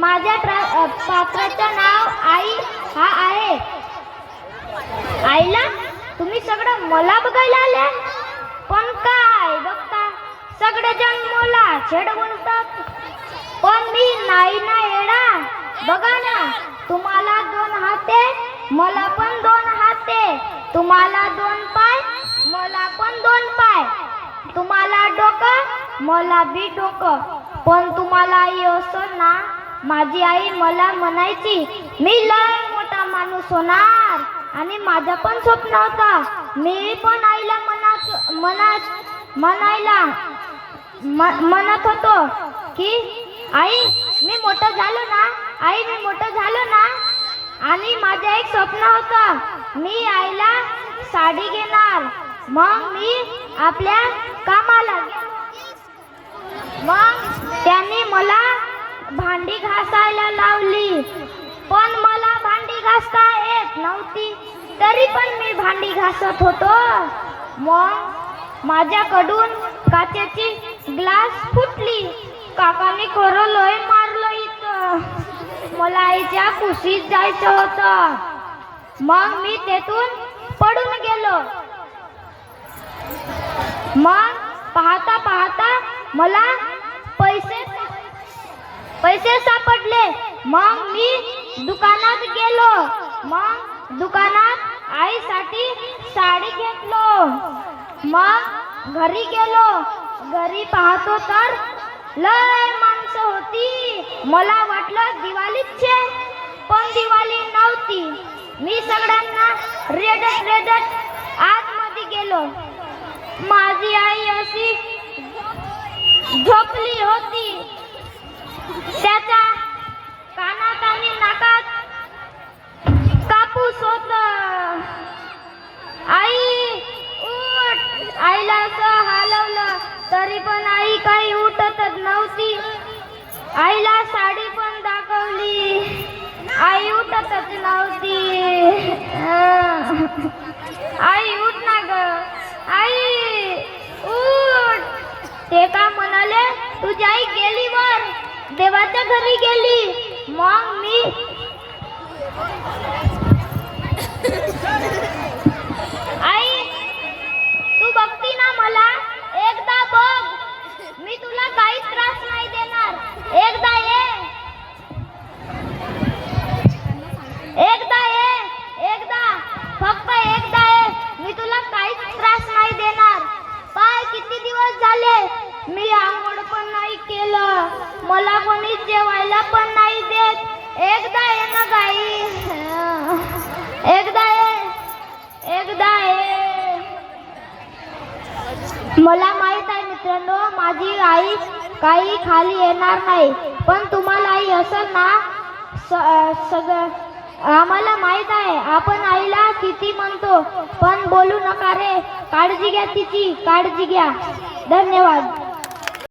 माझ्या पात्राचं नाव आई हा आहे. आईला तुम्ही सगळं मला बघायला आले, पण काय बघता सगळेजण मला छेड बोलतात, पण मी नाही ना येडा. बघा ना, तुम्हाला 2 हाते, मला पण 2 हाते, तुम्हाला 2 पाय, मला पण 2 पाय, तुम्हाला डोकं, मला बी डोकं. पण तुम्हाला आई असं ना, माझी आई मला म्हणायची मी लय मोठा माणूस होणार, आणि माझं पण स्वप्न होता. मी पण आईला म्हणत होतो की आई मी मोठं झालो ना, आई मी मोठं झालो ना. आणि माझं एक स्वप्न होतं, मी आईला साडी घेणार, मग मी आपल्या कामाला मग त्यांनी मला भांडी घासायला लावली, पण मला भांडी घासता येत नव्हती, तरी पण मी भांडी घासत होतो. मग माझ्याकडून काचेची ग्लास फुटली, काकाने खरं लय मारलं इथं. मला आईच्या कुशीत जायचं होतं, मग मी तेथून पडून गेलो. मग पाहता पाहता मला पैसे सापडले. मग मी दुकानात गेलो, मग दुकानात आईसाठी साडी घेतलो. मग घरी गेलो, घरी पाहतो तर लय माणसं होती. मला वाटलं दिवाळीच आहे, पण दिवाळी नव्हती. मी सगळ्यांना रेडत आतमध्ये गेलो. माझी आई अशी झोपली होती, त्याच्या कानात आणि नाकात कापूस होत. आई उठ, आईला असं हलवलं तरी पण आई काही उठतच नव्हती. आईला साडी पण दाखवली, आई उठतच नव्हती. आई उठ ना ग, आई उठ. ते का म्हणाले, तुझी आई गेली वर, देवाच्या घरी गेली. मग मी आई तू बघती ना मला, एकदा बघ, मी तुला काहीच त्रास नाही देणार. एकदा ये, एकदा फक्त एकदा ये, मी तुला काहीच त्रास नाही देणार. पाय किती दिवस झाले मी आंघोळ पण नाही केलं, मला कोणी जेवायला पण नाही देत. एकदा ये ना गाई, एकदा ये. मला माहित आहे मित्रांनो, माझी आई काही खाली येणार नाही, पण तुम्हाला आई असं ना सगळं आम्हाला माहित आहे. आपण आईला किती म्हणतो, पण बोलू नका रे. काळजी घ्या तिची, काळजी घ्या. धन्यवाद.